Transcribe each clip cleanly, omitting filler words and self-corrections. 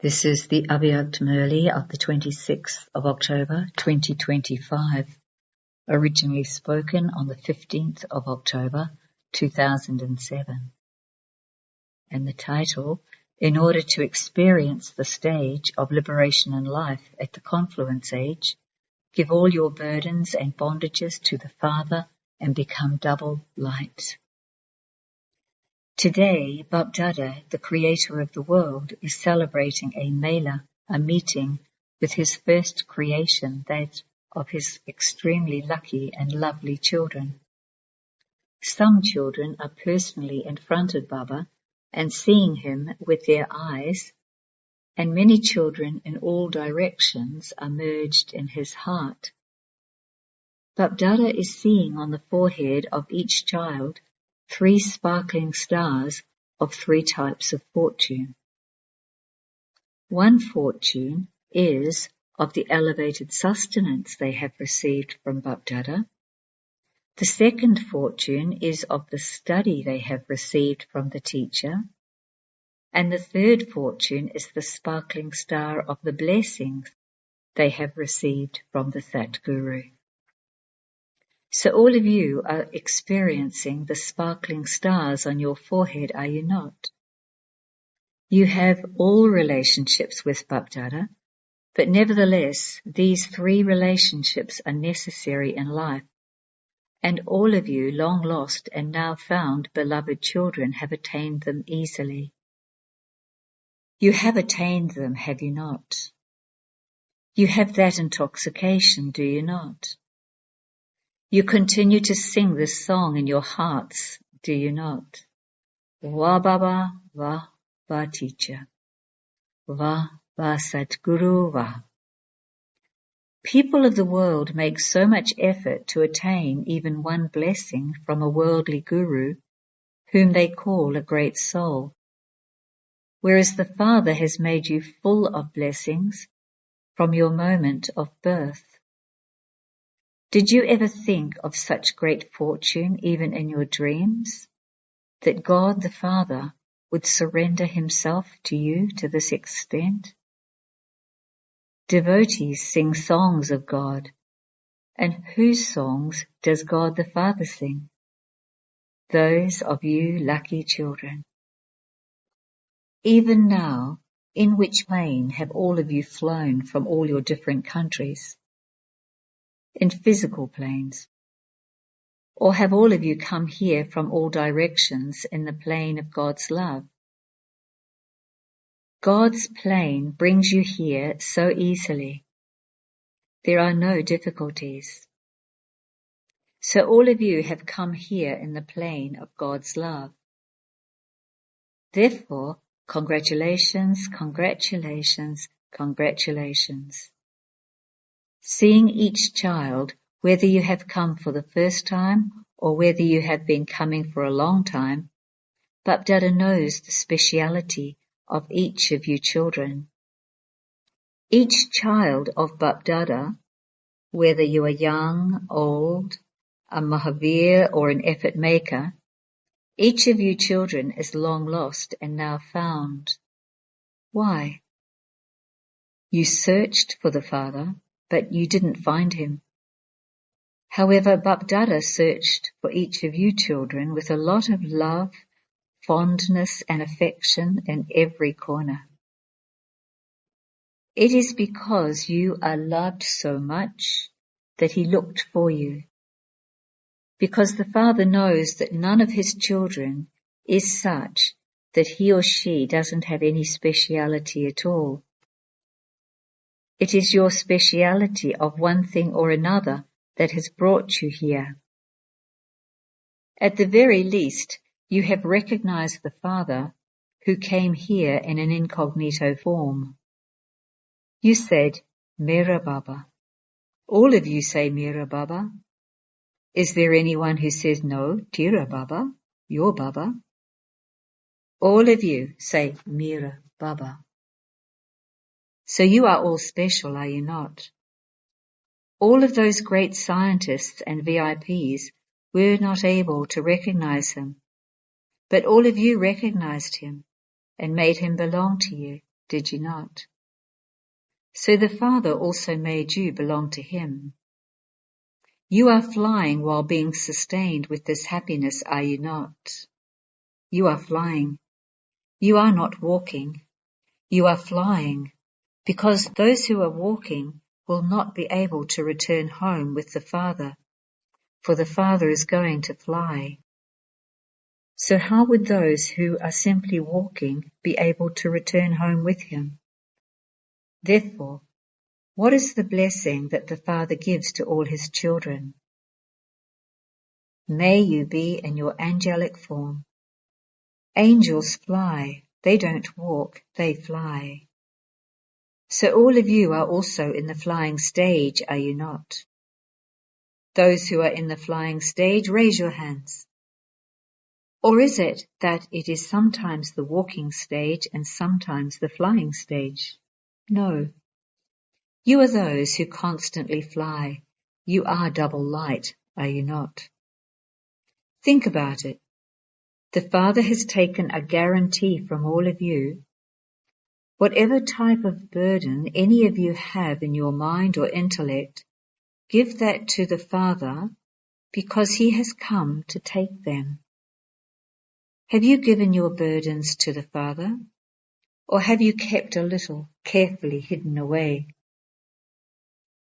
This is the English Murli of the 26th of October 2025, originally spoken on the 15th of October 2007. And the title, In order to experience the stage of liberation and life at the confluence age, give all your burdens and bondages to the Father and become double light. Today, Bapdada, the creator of the world, is celebrating a mela, a meeting with his first creation, that of his extremely lucky and lovely children. Some children are personally in front of Baba and seeing him with their eyes, and many children in all directions are merged in his heart. Bapdada is seeing on the forehead of each child 3 sparkling stars of 3 types of fortune. One fortune is of the elevated sustenance they have received from Bapdada. The second fortune is of the study they have received from the teacher. And the third fortune is the sparkling star of the blessings they have received from the Satguru. So all of you are experiencing the sparkling stars on your forehead, are you not? You have all relationships with Bapdada, but nevertheless, these 3 relationships are necessary in life, and all of you, long lost and now found beloved children, have attained them easily. You have attained them, have you not? You have that intoxication, do you not? You continue to sing this song in your hearts, do you not? Va Baba, va teacher. Va Satguru, va. People of the world make so much effort to attain even one blessing from a worldly guru, whom they call a great soul, whereas the Father has made you full of blessings from your moment of birth. Did you ever think of such great fortune even in your dreams, that God the Father would surrender himself to you to this extent? Devotees sing songs of God, and whose songs does God the Father sing? Those of you lucky children. Even now, in which plane have all of you flown from all your different countries? In physical planes? Or have all of you come here from all directions in the plane of God's love? God's plane brings you here so easily. There are no difficulties. So all of you have come here in the plane of God's love. Therefore, congratulations, congratulations, congratulations. Seeing each child, whether you have come for the first time or whether you have been coming for a long time, Bapdada knows the speciality of each of you children. Each child of Bapdada, whether you are young, old, a Mahavir or an effort maker, each of you children is long lost and now found. Why? You searched for the Father, but you didn't find him. However, Bapdada searched for each of you children with a lot of love, fondness and affection in every corner. It is because you are loved so much that he looked for you. Because the Father knows that none of his children is such that he or she doesn't have any speciality at all. It is your speciality of one thing or another that has brought you here. At the very least, you have recognized the Father who came here in an incognito form. You said, Mera Baba. All of you say Mera Baba. Is there anyone who says, no, Tira Baba, your Baba? All of you say Mera Baba. So you are all special, are you not? All of those great scientists and VIPs were not able to recognize him, but all of you recognized him and made him belong to you. did you not? So the Father also made you belong to him. You are flying while being sustained with this happiness, are you not? You are flying. You are not walking. You are flying, because those who are walking will not be able to return home with the Father, for the Father is going to fly. So how would those who are simply walking be able to return home with him? Therefore, what is the blessing that the Father gives to all his children? May you be in your angelic form. Angels fly, they don't walk, they fly. So all of you are also in the flying stage, are you not? Those who are in the flying stage, raise your hands. Or is it that it is sometimes the walking stage and sometimes the flying stage? No. You are those who constantly fly. You are double light, are you not? Think about it. The Father has taken a guarantee from all of you. Whatever type of burden any of you have in your mind or intellect, give that to the Father, because he has come to take them. Have you given your burdens to the Father, or have you kept a little carefully hidden away?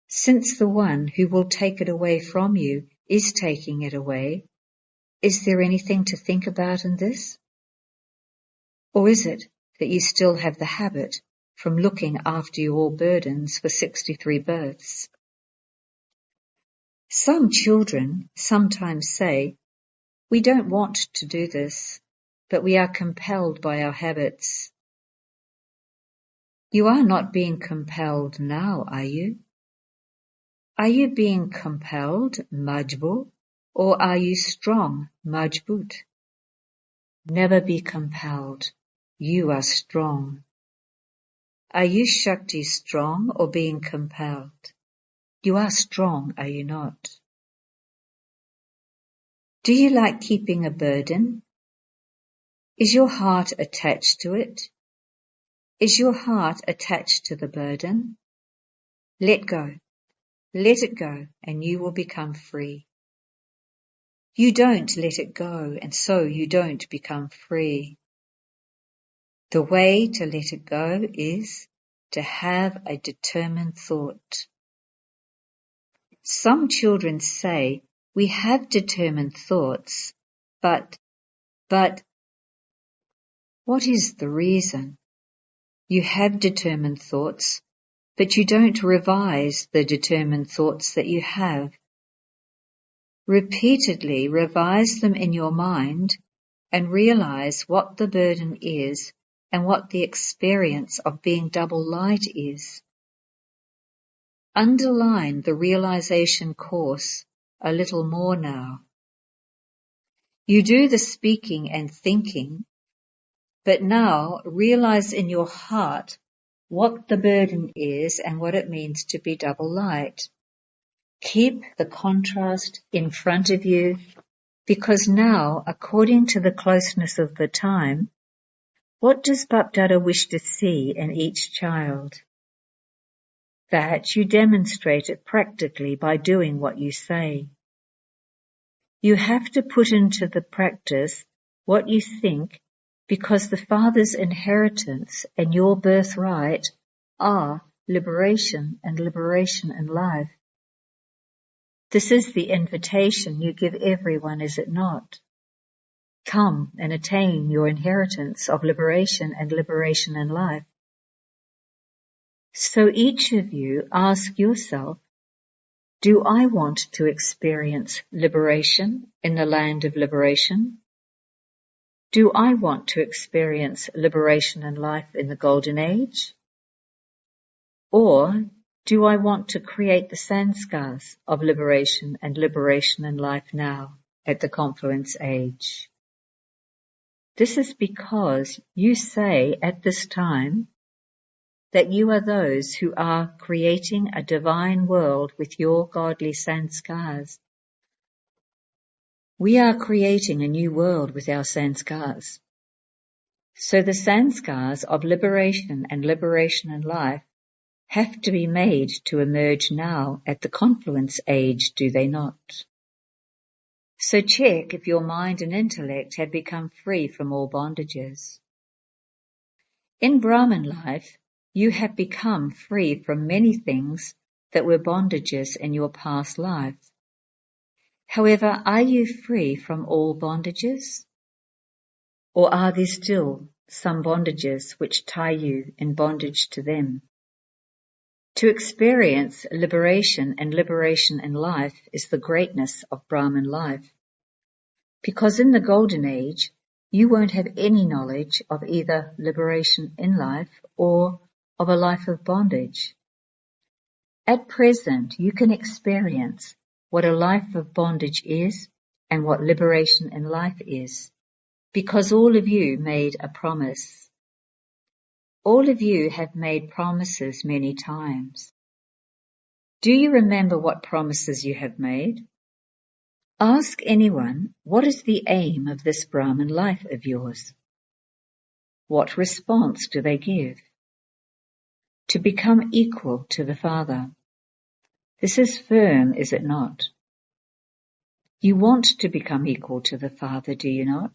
Since the one who will take it away from you is taking it away, is there anything to think about in this? Or is it that you still have the habit from looking after your burdens for 63 births? Some children sometimes say, we don't want to do this, but we are compelled by our habits. You are not being compelled now, are you? Are you being compelled, majbur, or are you strong, majbut? Never be compelled. You are strong. Are you Shakti strong or being compelled? You are strong, are you not? Do you like keeping a burden? Is your heart attached to it? Is your heart attached to the burden? Let go. Let it go, and you will become free. You don't let it go, and so you don't become free. The way to let it go is to have a determined thought. Some children say, we have determined thoughts, but, what is the reason? You have determined thoughts, but you don't revise the determined thoughts that you have. Repeatedly revise them in your mind and realize what the burden is and what the experience of being double light is. Underline the realization course a little more now. You do the speaking and thinking, but now realize in your heart what the burden is and what it means to be double light. Keep the contrast in front of you, because now, according to the closeness of the time, what does Bapdada wish to see in each child? That you demonstrate it practically by doing what you say. You have to put into the practice what you think, because the Father's inheritance and your birthright are liberation and life. This is the invitation you give everyone, is it not? Come and attain your inheritance of liberation and life. So each of you ask yourself, do I want to experience liberation in the land of liberation? Do I want to experience liberation and life in the golden age? Or do I want to create the sanskars of liberation and life now at the confluence age? This is because you say at this time that you are those who are creating a divine world with your godly sanskars. We are creating a new world with our sanskars. So the sanskars of liberation and life have to be made to emerge now at the confluence age, do they not? So check if your mind and intellect have become free from all bondages. In Brahman life, you have become free from many things that were bondages in your past life. However, are you free from all bondages? Or are there still some bondages which tie you in bondage to them? To experience liberation in life is the greatness of Brahman life. Because in the golden age, you won't have any knowledge of either liberation in life or of a life of bondage. At present, you can experience what a life of bondage is and what liberation in life is, because all of you made a promise. All of you have made promises many times. Do you remember what promises you have made? Ask anyone, what is the aim of this Brahman life of yours? What response do they give? To become equal to the Father. This is firm, is it not? You want to become equal to the Father, do you not?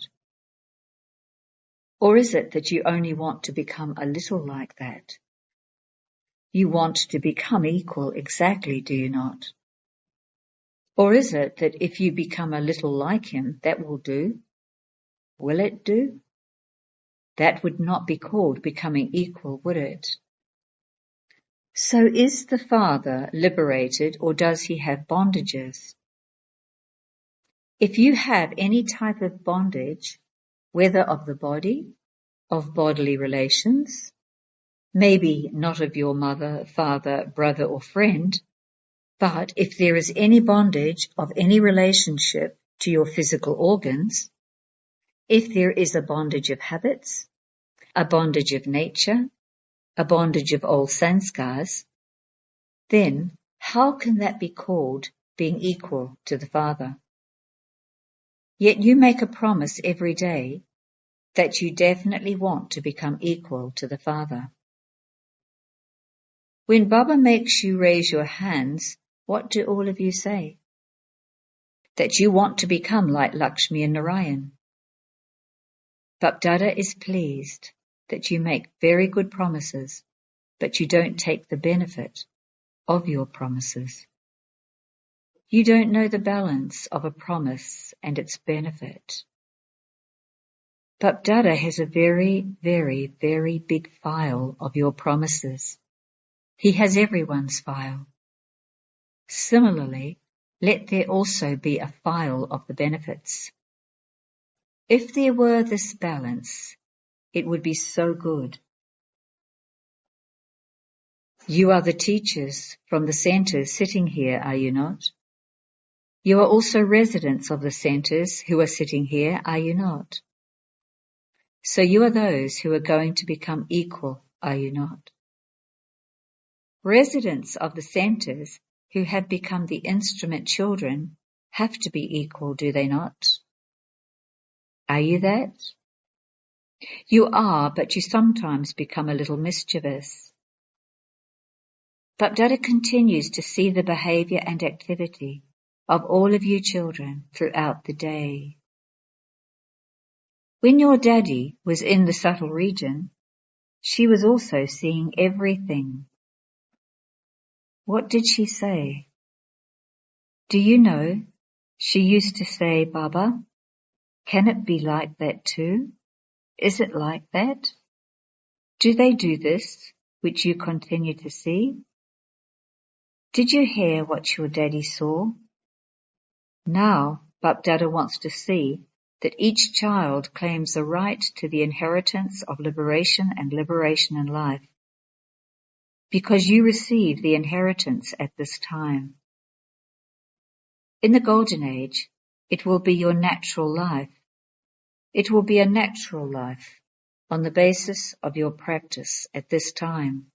Or is it that you only want to become a little like that? You want to become equal exactly, do you not? Or is it that if you become a little like him, that will do? Will it do? That would not be called becoming equal, would it? So is the Father liberated, or does he have bondages? If you have any type of bondage, whether of the body, of bodily relations, maybe not of your mother, father, brother or friend, but if there is any bondage of any relationship to your physical organs, if there is a bondage of habits, a bondage of nature, a bondage of old sanskars, then how can that be called being equal to the Father? Yet you make a promise every day that you definitely want to become equal to the Father. When Baba makes you raise your hands, what do all of you say? That you want to become like Lakshmi and Narayan. Bapdada is pleased that you make very good promises, but you don't take the benefit of your promises. You don't know the balance of a promise and its benefit. Bapdada has a very, very, very big file of your promises. He has everyone's file. Similarly, let there also be a file of the benefits. If there were this balance, it would be so good. You are the teachers from the centres sitting here, are you not? You are also residents of the centres who are sitting here, are you not? So you are those who are going to become equal, are you not? Residents of the centres who have become the instrument children have to be equal, do they not? Are you that? You are, but you sometimes become a little mischievous. Bapdada continues to see the behaviour and activity of all of you children throughout the day. When your daddy was in the subtle region, she was also seeing everything. What did she say? Do you know, she used to say, Baba, can it be like that too? Is it like that? Do they do this, which you continue to see? Did you hear what your daddy saw? Now, Bapdada wants to see that each child claims the right to the inheritance of liberation in life, because you receive the inheritance at this time. In the Golden Age, it will be your natural life. It will be a natural life on the basis of your practice at this time.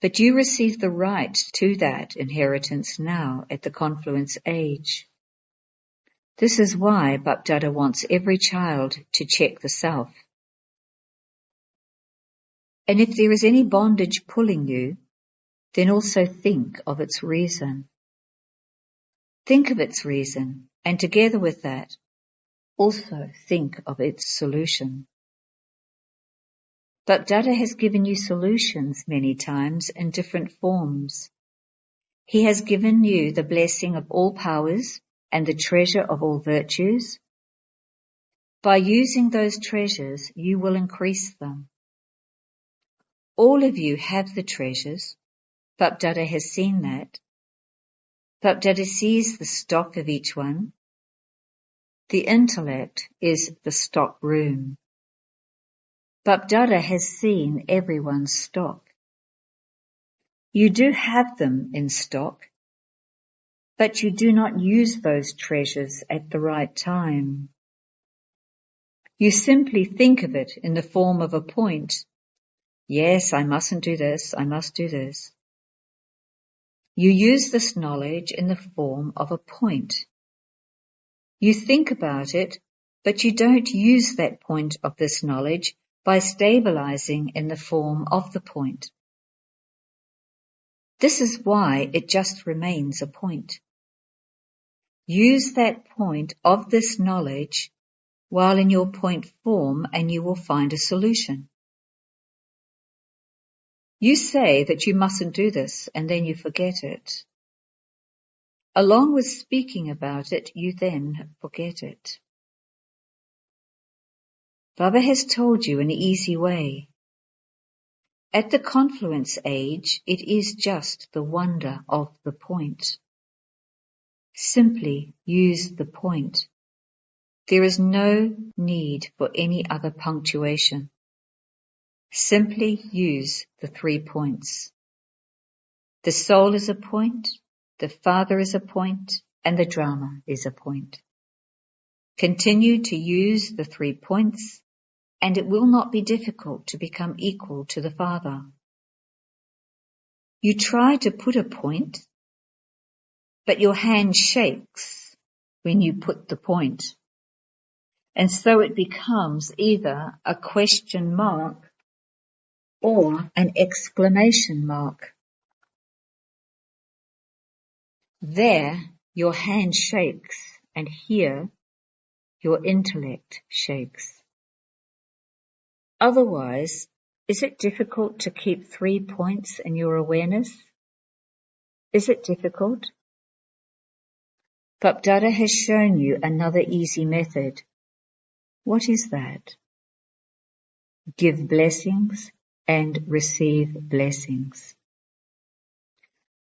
But you receive the right to that inheritance now at the confluence age. This is why Bapdada wants every child to check the self And if there is any bondage pulling you, then also think of its reason. Think of its reason, and together with that, also think of its solution. But Dada has given you solutions many times in different forms. He has given you the blessing of all powers and the treasure of all virtues. By using those treasures, you will increase them. All of you have the treasures. Bap Dada has seen that. Bap Dada sees the stock of each one. The intellect is the stock room. Bap Dada has seen everyone's stock. You do have them in stock, but you do not use those treasures at the right time. You simply think of it in the form of a point. Yes, I mustn't do this, I must do this. You use this knowledge in the form of a point. You think about it, but you don't use that point of this knowledge by stabilizing in the form of the point. This is why it just remains a point. Use that point of this knowledge while in your point form and you will find a solution. You say that you mustn't do this and then you forget it. Along with speaking about it, you then forget it. Baba has told you an easy way. At the confluence age, it is just the wonder of the point. Simply use the point. There is no need for any other punctuation. Simply use the 3 points. The soul is a point, the Father is a point, and the drama is a point. Continue to use the 3 points, and it will not be difficult to become equal to the Father. You try to put a point, but your hand shakes when you put the point. And so it becomes either a question mark or an exclamation mark. There, your hand shakes, and here, your intellect shakes. Otherwise, is it difficult to keep 3 points in your awareness? Is it difficult? Bap Dada has shown you another easy method. What is that? Give blessings and receive blessings.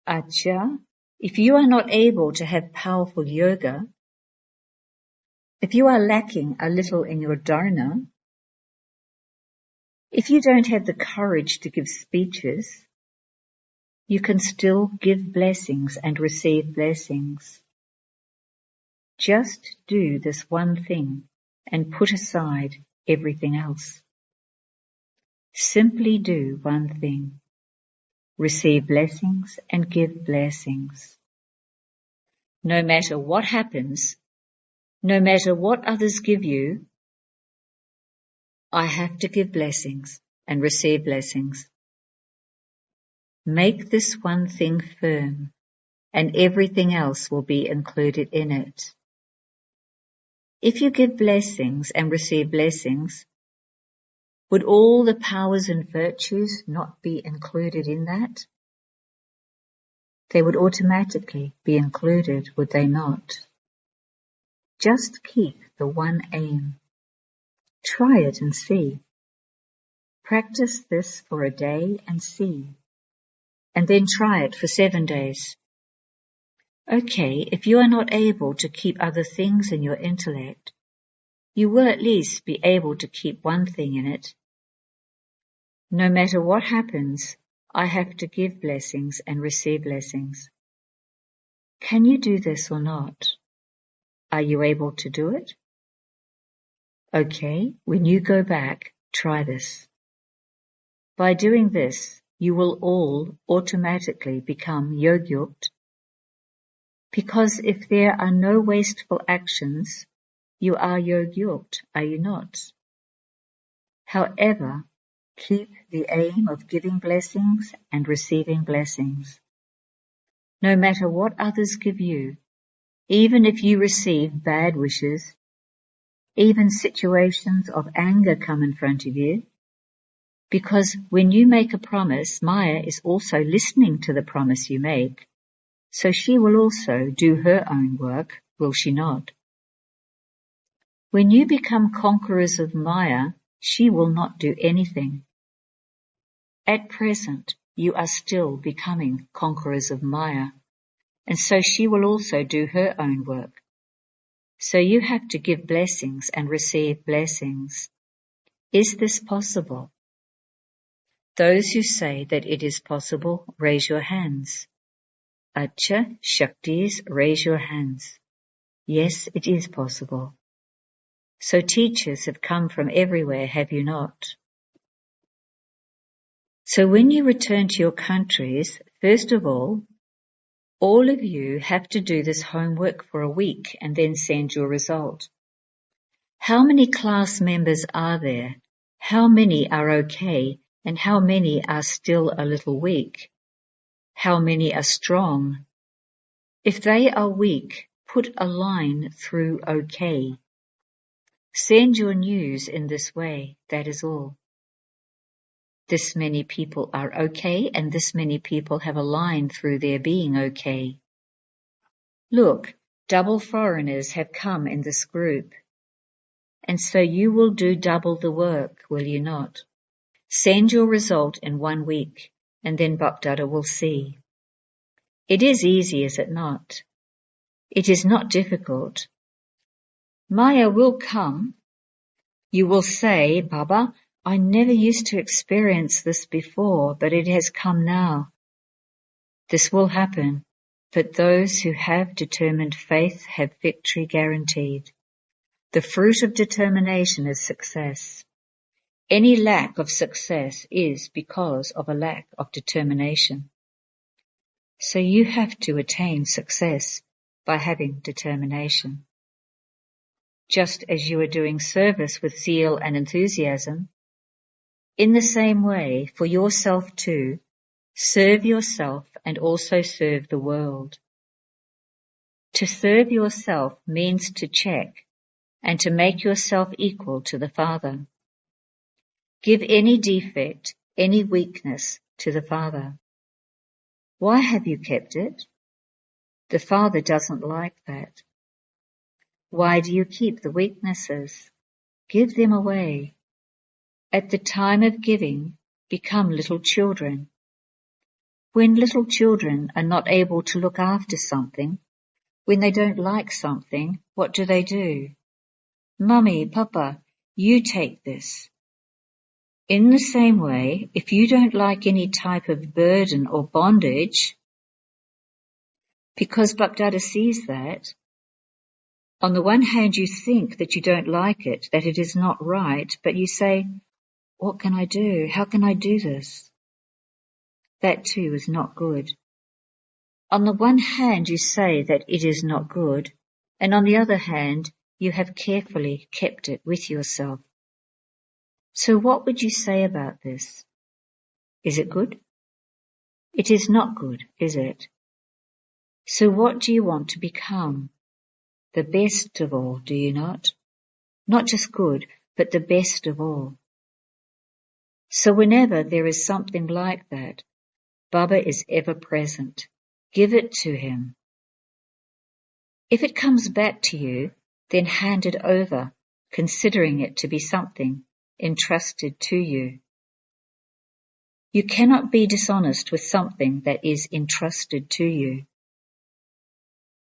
Acha, if you are not able to have powerful yoga, if you are lacking a little in your dharana, if you don't have the courage to give speeches, you can still give blessings and receive blessings. Just do this one thing and put aside everything else. Simply do one thing. Receive blessings and give blessings. No matter what happens, no matter what others give you, I have to give blessings and receive blessings. Make this one thing firm, and everything else will be included in it. If you give blessings and receive blessings, would all the powers and virtues not be included in that? They would automatically be included, would they not? Just keep the one aim. Try it and see. Practice this for a day and see. And then try it for 7 days. Okay, if you are not able to keep other things in your intellect, you will at least be able to keep one thing in it. No matter what happens, I have to give blessings and receive blessings. Can you do this or not? Are you able to do it? Okay, when you go back, try this. By doing this, you will all automatically become yogyukt, because if there are no wasteful actions, you are yogyukt, are you not? However, Keep the aim of giving blessings and receiving blessings. No matter what others give you, even if you receive bad wishes, even situations of anger come in front of you, because when you make a promise, Maya is also listening to the promise you make, so she will also do her own work, will she not? When you become conquerors of Maya, she will not do anything. At present, you are still becoming conquerors of Maya, and so she will also do her own work. So you have to give blessings and receive blessings. Is this possible? Those who say that it is possible, raise your hands. Acha Shaktis, raise your hands. Yes, it is possible. So teachers have come from everywhere, have you not? So when you return to your countries, first of all of you have to do this homework for a week and then send your result. How many class members are there? How many are okay? And how many are still a little weak? How many are strong? If they are weak, put a line through okay. Send your news in this way, that is all. This many people are okay, and this many people have a line through their being okay. Look, double foreigners have come in this group. And so you will do double the work, will you not? Send your result in 1 week, and then Bapdada will see. It is easy, is it not? It is not difficult. Maya will come. You will say, Baba, I never used to experience this before, but it has come now. This will happen, but those who have determined faith have victory guaranteed. The fruit of determination is success. Any lack of success is because of a lack of determination. So you have to attain success by having determination. Just as you are doing service with zeal and enthusiasm, in the same way, for yourself too, serve yourself and also serve the world. To serve yourself means to check and to make yourself equal to the Father. Give any defect, any weakness to the Father. Why have you kept it? The Father doesn't like that. Why do you keep the weaknesses? Give them away. At the time of giving, become little children. When little children are not able to look after something, when they don't like something, what do? Mummy, Papa, you take this. In the same way, if you don't like any type of burden or bondage, because Bapdada sees that, on the one hand you think that you don't like it, that it is not right, but you say, what can I do? How can I do this? That too is not good. On the one hand you say that it is not good, and on the other hand you have carefully kept it with yourself. So what would you say about this? Is it good? It is not good, is it? So what do you want to become? The best of all, do you not? Not just good, but the best of all. So whenever there is something like that, Baba is ever present. Give it to him. If it comes back to you, then hand it over, considering it to be something entrusted to you. You cannot be dishonest with something that is entrusted to you.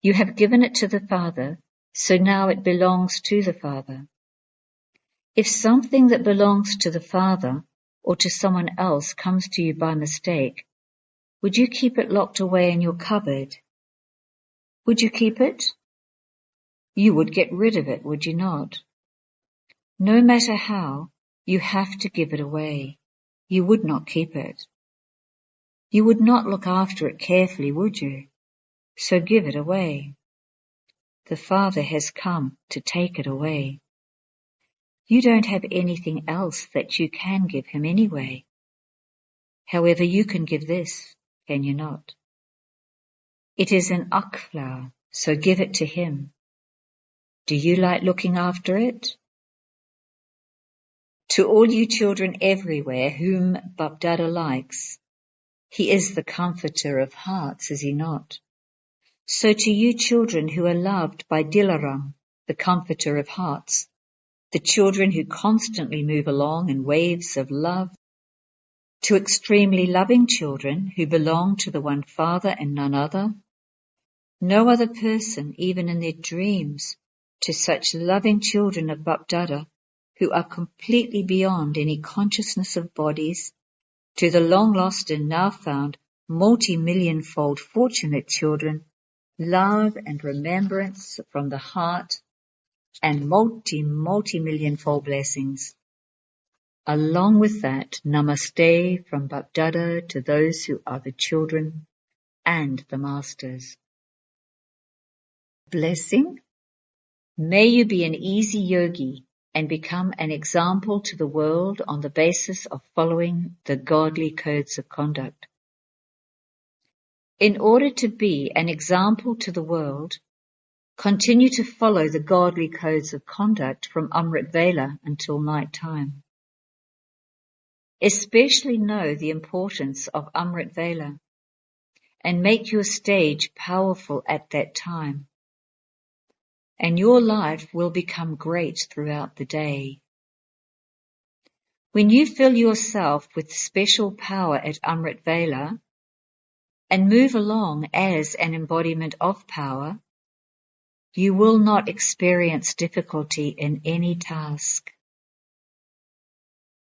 You have given it to the Father, so now it belongs to the Father. If something that belongs to the Father or to someone else comes to you by mistake, would you keep it locked away in your cupboard? Would you keep it? You would get rid of it, would you not? No matter how, you have to give it away. You would not keep it. You would not look after it carefully, would you? So give it away. The Father has come to take it away. You don't have anything else that you can give him anyway. However, you can give this, can you not? It is an ak flower, so give it to him. Do you like looking after it? To all you children everywhere whom Bapdada likes, he is the comforter of hearts, is he not? So to you children who are loved by Dilaram, the comforter of hearts, the children who constantly move along in waves of love, to extremely loving children who belong to the one Father and none other, no other person, even in their dreams, to such loving children of Bapdada, who are completely beyond any consciousness of bodies, to the long-lost and now-found multi-million-fold fortunate children, love and remembrance from the heart and multi-million-fold blessings. Along with that, namaste from Bapdada to those who are the children and the masters. Blessing. May you be an easy yogi and become an example to the world on the basis of following the godly codes of conduct. In order to be an example to the world, continue to follow the godly codes of conduct from Amrit Vela until night time. Especially know the importance of Amrit Vela and make your stage powerful at that time, and your life will become great throughout the day. When you fill yourself with special power at Amrit Vela and move along as an embodiment of power, you will not experience difficulty in any task.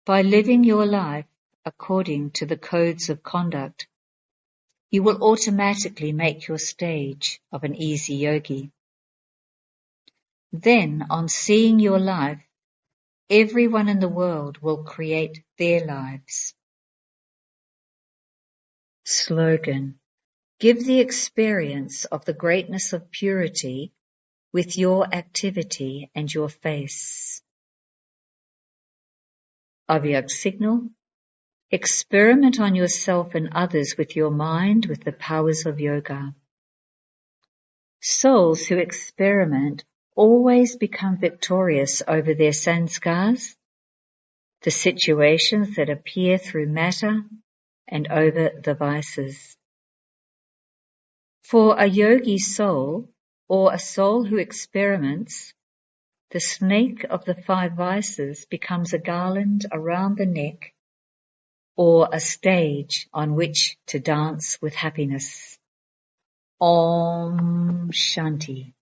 By living your life according to the codes of conduct, you will automatically make your stage of an easy yogi. Then, on seeing your life, everyone in the world will create their lives. Slogan. Give the experience of the greatness of purity with your activity and your face. Avyak signal. Experiment on yourself and others with your mind with the powers of yoga. Souls who experiment always become victorious over their sanskars, the situations that appear through matter, and over the vices. For a yogi soul, or a soul who experiments, the snake of the 5 vices becomes a garland around the neck, or a stage on which to dance with happiness. Om Shanti.